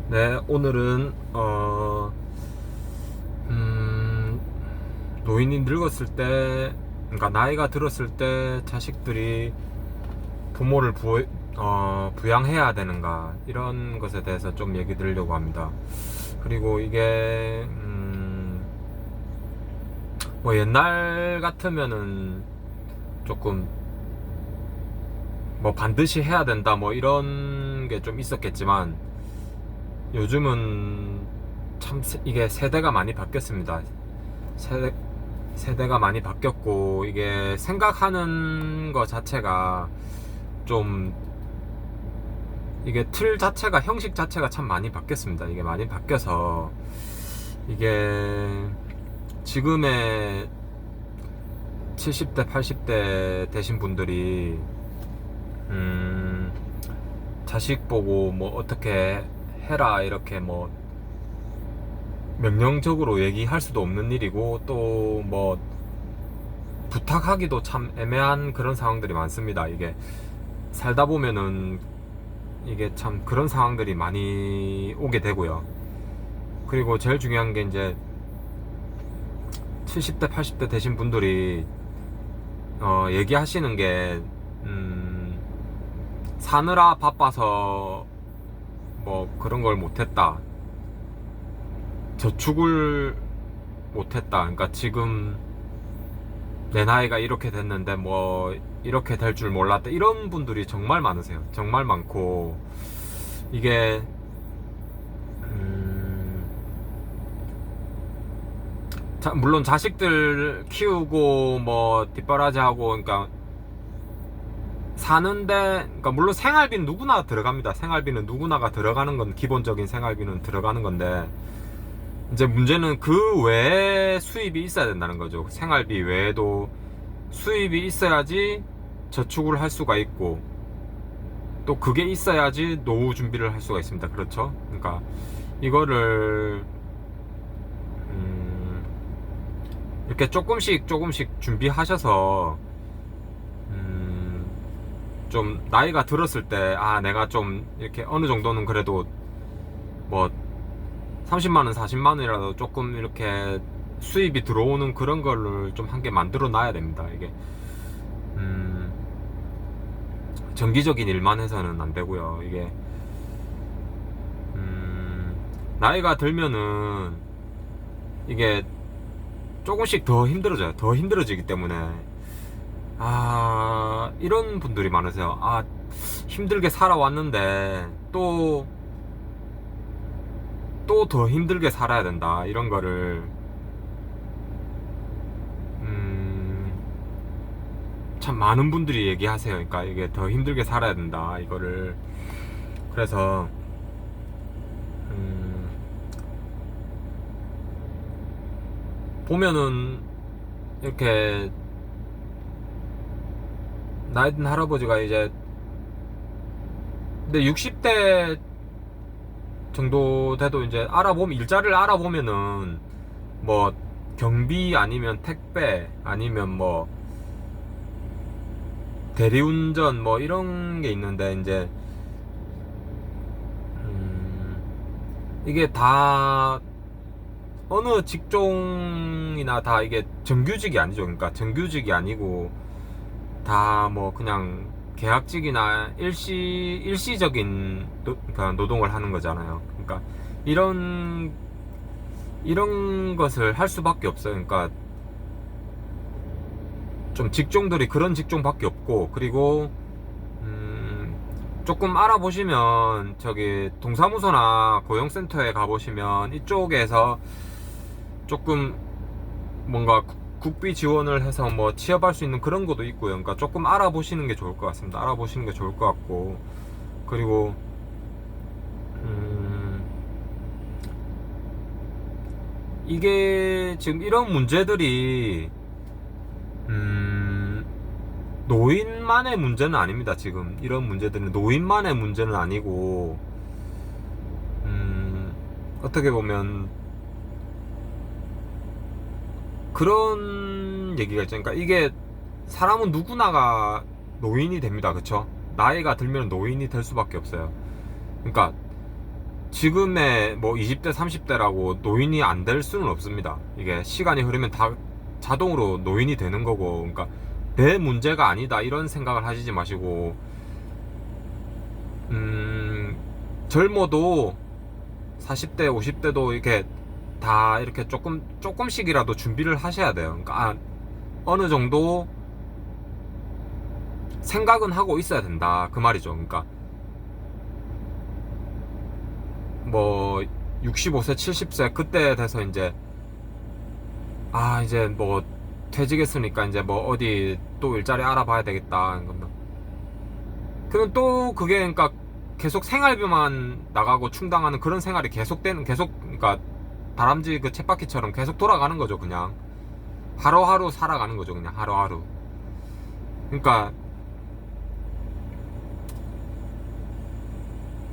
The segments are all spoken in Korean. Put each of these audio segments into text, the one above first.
네, 오늘은 노인이 늙었을 때, 그러니까 나이가 들었을 때 자식들이 부모를 부양해야 되는가 이런 것에 대해서 좀 얘기 드리려고 합니다. 그리고 이게 뭐 옛날 같으면은 조금 뭐 반드시 해야 된다 뭐 이런 게 좀 있었겠지만 요즘은 참 이게 세대가 많이 바뀌었습니다. 세대, 세대가 많이 바뀌었고 이게 생각하는 거 자체가 좀 이게 틀 자체가 형식 자체가 참 많이 바뀌었습니다. 이게 많이 바뀌어서 이게 지금의 70대 80대 되신 분들이 음 자식 보고 뭐 어떻게 해라 이렇게 뭐 명령적으로 얘기할 수도 없는 일이고 또 뭐 부탁하기도 참 애매한 그런 상황들이 많습니다. 이게 살다 보면은 이게 참 그런 상황들이 많이 오게 되고요. 그리고 제일 중요한 게 이제 70대 80대 되신 분들이 얘기하시는 게 사느라 바빠서 뭐 그런 걸 못했다, 저축을 못했다, 그러니까 지금 내 나이가 이렇게 됐는데 뭐 이렇게 될 줄 몰랐다, 이런 분들이 정말 많으세요. 정말 많고 이게 음, 물론 자식들 키우고 뭐 뒷바라지하고 그러니까 사는데, 그러니까 물론 생활비는 누구나 들어갑니다. 생활비는 누구나가 들어가는 건 기본적인 생활비는 들어가는 건데 이제 문제는 그 외에 수입이 있어야 된다는 거죠. 생활비 외에도 수입이 있어야지 저축을 할 수가 있고 또 그게 있어야지 노후 준비를 할 수가 있습니다. 그렇죠? 그러니까 이거를 음, 이렇게 조금씩 조금씩 준비하셔서 음, 좀 나이가 들었을 때 내가 좀 이렇게 어느 정도는 그래도 뭐 30만원 40만원이라도 조금 이렇게 수입이 들어오는 그런 거를 좀 한 개 만들어 놔야 됩니다. 이게 음, 정기적인 일만 해서는 안 되고요. 이게 나이가 들면은 이게 조금씩 더 힘들어져요. 더 힘들어지기 때문에 이런 분들이 많으세요. 힘들게 살아왔는데 또 더 힘들게 살아야 된다, 이런 거를 음, 참 많은 분들이 얘기하세요. 그러니까 이게 더 힘들게 살아야 된다, 이거를. 그래서 음, 보면은 이렇게 나이 든 할아버지가 이제 근데 60대 정도 돼도 이제 일자리를 알아보면은 뭐 경비 아니면 택배 아니면 뭐 대리운전 뭐 이런 게 있는데 이제 이게 다 어느 직종이나 다 이게 정규직이 아니죠. 그러니까 정규직이 아니고 다 뭐 그냥 계약직이나 일시적인 그러니까 노동을 하는 거잖아요. 그러니까 이런 것을 할 수밖에 없어요. 그러니까 좀 직종들이 그런 직종밖에 없고, 그리고 조금 알아보시면 저기 동사무소나 고용센터에 가보시면 이쪽에서 조금 뭔가 국비 지원을 해서 뭐 취업할 수 있는 그런 것도 있고요. 그러니까 조금 알아보시는 게 좋을 것 같습니다. 알아보시는 게 좋을 것 같고, 그리고 음, 이게 지금 이런 문제들이 음, 노인만의 문제는 아닙니다. 지금 이런 문제들은 노인만의 문제는 아니고 어떻게 보면 그런 얘기가 있죠. 그러니까 이게 사람은 누구나가 노인이 됩니다. 그쵸? 나이가 들면 노인이 될 수밖에 없어요. 그러니까 지금의 뭐 20대 30대라고 노인이 안 될 수는 없습니다. 이게 시간이 흐르면 다 자동으로 노인이 되는 거고, 그러니까 내 문제가 아니다 이런 생각을 하시지 마시고, 젊어도 40대 50대도 이렇게 다 이렇게 조금씩이라도 준비를 하셔야 돼요. 그러니까 어느 정도 생각은 하고 있어야 된다 그 말이죠. 그러니까 뭐 65세 70세 그때 돼서 이제 이제 뭐 퇴직했으니까 이제 뭐 어디 또 일자리 알아봐야 되겠다. 그러면 또 그게 그러니까 계속 생활비만 나가고 충당하는 그런 생활이 계속 그러니까 다람쥐 그 쳇바퀴처럼 계속 돌아가는 거죠. 그냥 하루하루 살아가는 거죠. 그냥 하루하루. 그러니까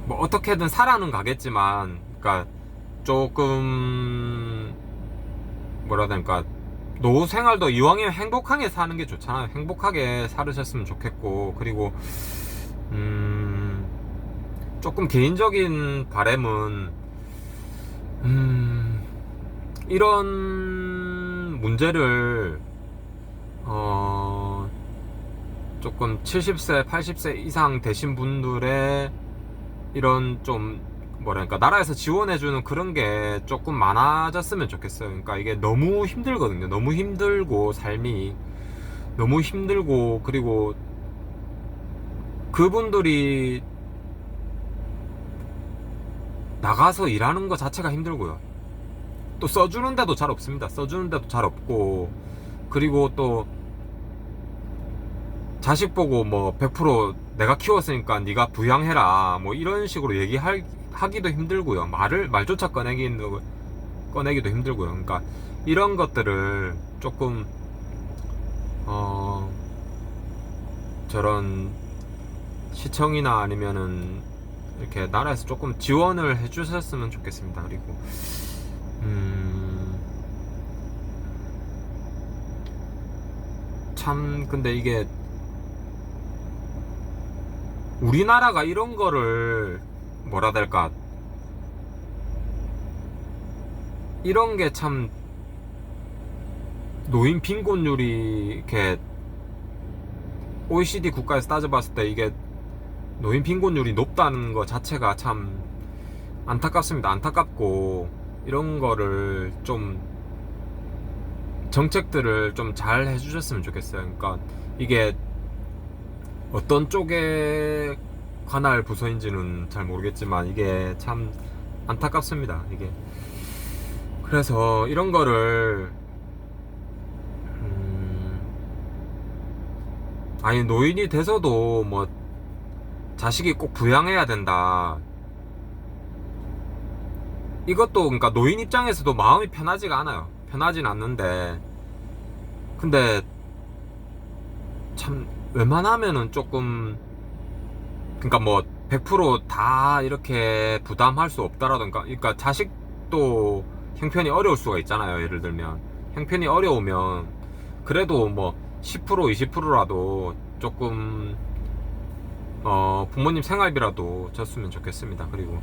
뭐 어떻게든 살아는 가겠지만, 그러니까 조금 뭐라 해야 될까, 노후 생활도 이왕이면 행복하게 사는 게 좋잖아요. 행복하게 살으셨으면 좋겠고, 그리고 조금 개인적인 바람은 이런 문제를 조금 70세 80세 이상 되신 분들의 이런 좀 뭐랄까 나라에서 지원해주는 그런 게 조금 많아졌으면 좋겠어요. 그러니까 이게 너무 힘들거든요. 너무 힘들고 삶이 너무 힘들고, 그리고 그분들이 나가서 일하는 거 자체가 힘들고요. 또 써주는 데도 잘 없습니다. 써주는 데도 잘 없고, 그리고 또 자식 보고 뭐 100% 내가 키웠으니까 네가 부양해라 뭐 이런 식으로 하기도 힘들고요. 말조차 꺼내기도 힘들고요. 그러니까 이런 것들을 조금 저런 시청이나 아니면은 이렇게 나라에서 조금 지원을 해주셨으면 좋겠습니다. 그리고 참 근데 이게 우리나라가 이런 거를 뭐라 될까, 이런 게 참 노인 빈곤율이 이렇게 OECD 국가에서 따져봤을 때 이게 노인 빈곤율이 높다는 거 자체가 참 안타깝습니다. 안타깝고, 이런 거를 좀 정책들을 좀 잘 해주셨으면 좋겠어요. 그러니까 이게 어떤 쪽에 관할 부서인지는 잘 모르겠지만 이게 참 안타깝습니다. 이게 그래서 이런 거를 아니 노인이 돼서도 뭐 자식이 꼭 부양해야 된다, 이것도 그러니까 노인 입장에서도 마음이 편하지가 않아요. 편하진 않는데, 근데 참 웬만하면은 조금, 그러니까 뭐 100%다 이렇게 부담할 수 없다라던가, 그러니까 자식도 형편이 어려울 수가 있잖아요. 예를 들면 형편이 어려우면 그래도 뭐 10% 20%라도 조금 부모님 생활비라도 줬으면 좋겠습니다. 그리고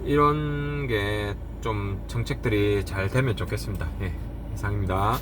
이런 게 좀 정책들이 잘 되면 좋겠습니다. 예, 이상입니다.